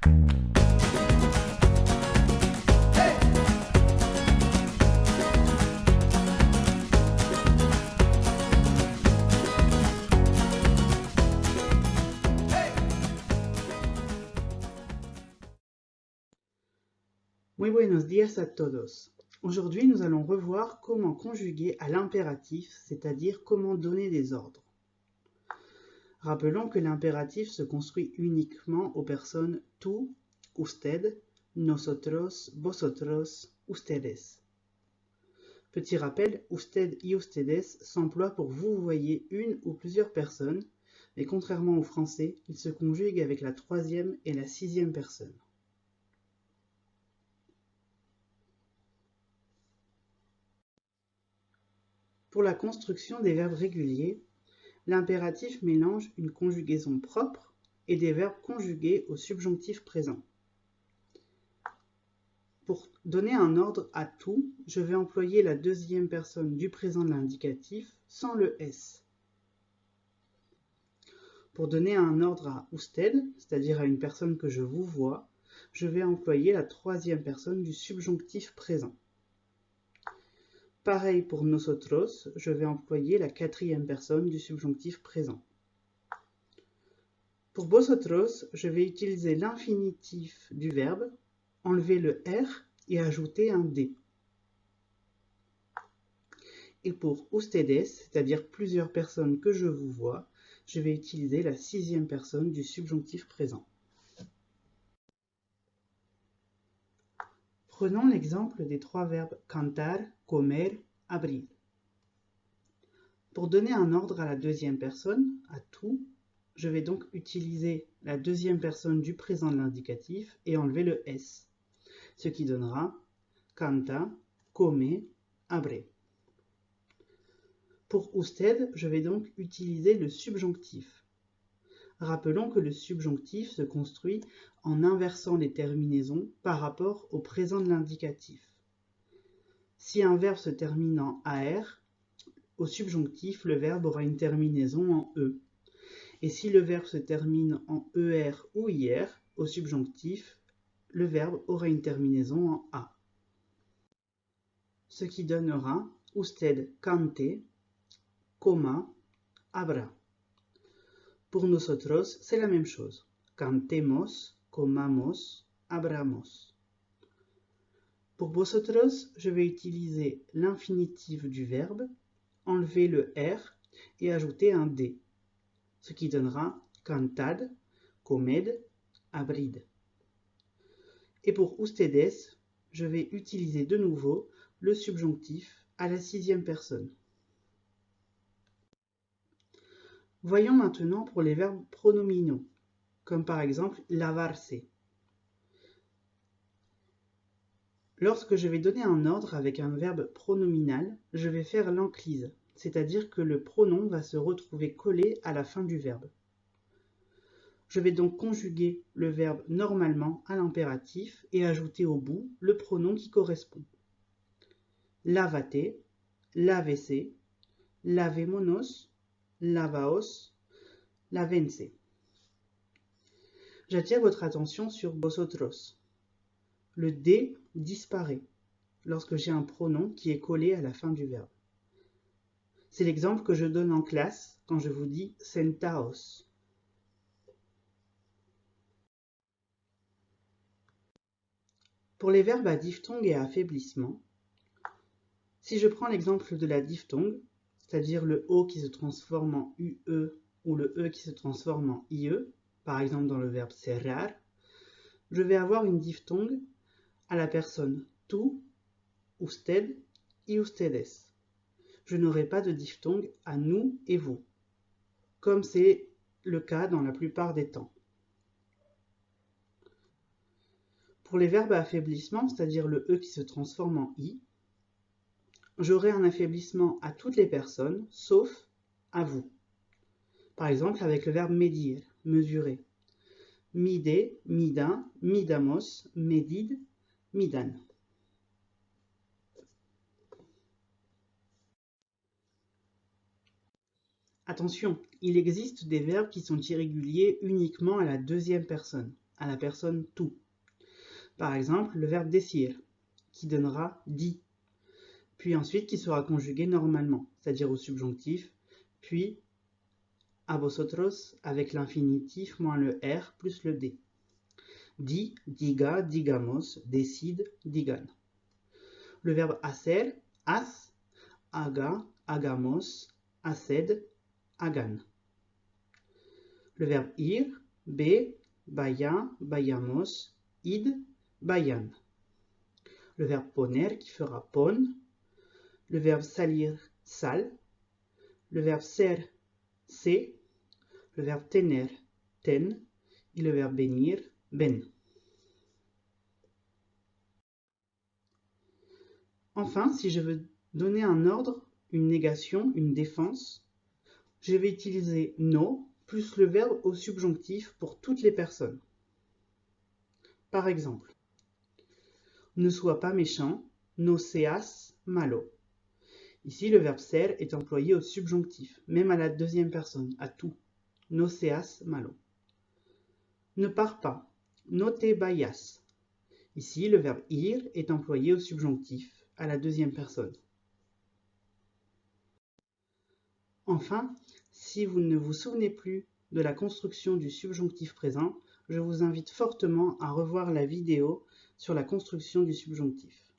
Muy buenos días a todos. Aujourd'hui, nous allons revoir comment conjuguer à l'impératif, c'est-à-dire comment donner des ordres. Rappelons que l'impératif se construit uniquement aux personnes tú, usted, nosotros, vosotros, ustedes. Petit rappel, usted y ustedes s'emploie pour vous voyez une ou plusieurs personnes, mais contrairement au français, il se conjugue avec la troisième et la sixième personne. Pour la construction des verbes réguliers, l'impératif mélange une conjugaison propre et des verbes conjugués au subjonctif présent. Pour donner un ordre à tout, je vais employer la deuxième personne du présent de l'indicatif sans le S. Pour donner un ordre à usted, c'est-à-dire à une personne que je vous vois, je vais employer la troisième personne du subjonctif présent. Pareil pour nosotros, je vais employer la quatrième personne du subjonctif présent. Pour vosotros, je vais utiliser l'infinitif du verbe, enlever le R et ajouter un D. Et pour ustedes, c'est-à-dire plusieurs personnes que je vous vois, je vais utiliser la sixième personne du subjonctif présent. Prenons l'exemple des trois verbes cantar, comer, abrir. Pour donner un ordre à la deuxième personne, à tout, je vais donc utiliser la deuxième personne du présent de l'indicatif et enlever le S, ce qui donnera canta, come, abre. Pour usted, je vais donc utiliser le subjonctif. Rappelons que le subjonctif se construit en inversant les terminaisons par rapport au présent de l'indicatif. Si un verbe se termine en AR, au subjonctif, le verbe aura une terminaison en E. Et si le verbe se termine en ER ou IR, au subjonctif, le verbe aura une terminaison en A. Ce qui donnera usted cante, coma, abra. Pour nosotros, c'est la même chose. Cantemos, comamos, abramos. Pour vosotros, je vais utiliser l'infinitif du verbe, enlever le R et ajouter un D, ce qui donnera cantad, comed, abrid. Et pour ustedes, je vais utiliser de nouveau le subjonctif à la sixième personne. Voyons maintenant pour les verbes pronominaux, comme par exemple lavarse. Lorsque je vais donner un ordre avec un verbe pronominal, je vais faire l'enclise, c'est-à-dire que le pronom va se retrouver collé à la fin du verbe. Je vais donc conjuguer le verbe normalement à l'impératif et ajouter au bout le pronom qui correspond. Lavate, lavese, lavémonos, lavaos, lavense. J'attire votre attention sur vosotros. Le D disparaît lorsque j'ai un pronom qui est collé à la fin du verbe. C'est l'exemple que je donne en classe quand je vous dis sentaos. Pour les verbes à diphtongue et à affaiblissement, si je prends l'exemple de la diphtongue, c'est-à-dire le O qui se transforme en UE ou le E qui se transforme en IE, par exemple dans le verbe cerrar, je vais avoir une diphtongue à la personne tú, usted y ustedes. Je n'aurai pas de diphtongue à nous et vous, comme c'est le cas dans la plupart des temps. Pour les verbes à affaiblissement, c'est-à-dire le E qui se transforme en I, j'aurai un affaiblissement à toutes les personnes, sauf à vous. Par exemple, avec le verbe medir, mesurer. Mide, mida, midamos, medid, midan. Attention, il existe des verbes qui sont irréguliers uniquement à la deuxième personne, à la personne tu. Par exemple, le verbe decir, qui donnera di, puis ensuite qui sera conjugué normalement, c'est-à-dire au subjonctif, puis a vosotros avec l'infinitif moins le R plus le D. Di, diga, digamos, decide, digan. Le verbe hacer, haz, haga, hagamos, haced, hagan. Le verbe ir, be, vaya, vayamos, id, vayan. Le verbe poner qui fera pon. Le verbe salir, sal. Le verbe ser, se. Le verbe tener, ten. Et le verbe venir, ben. Enfin, si je veux donner un ordre, une négation, une défense, je vais utiliser no plus le verbe au subjonctif pour toutes les personnes. Par exemple, ne sois pas méchant, no seas malo. Ici, le verbe ser est employé au subjonctif, même à la deuxième personne, à tout. No seas malo. Ne pars pas, no te vayas. Ici, le verbe ir est employé au subjonctif, à la deuxième personne. Enfin, si vous ne vous souvenez plus de la construction du subjonctif présent, je vous invite fortement à revoir la vidéo sur la construction du subjonctif.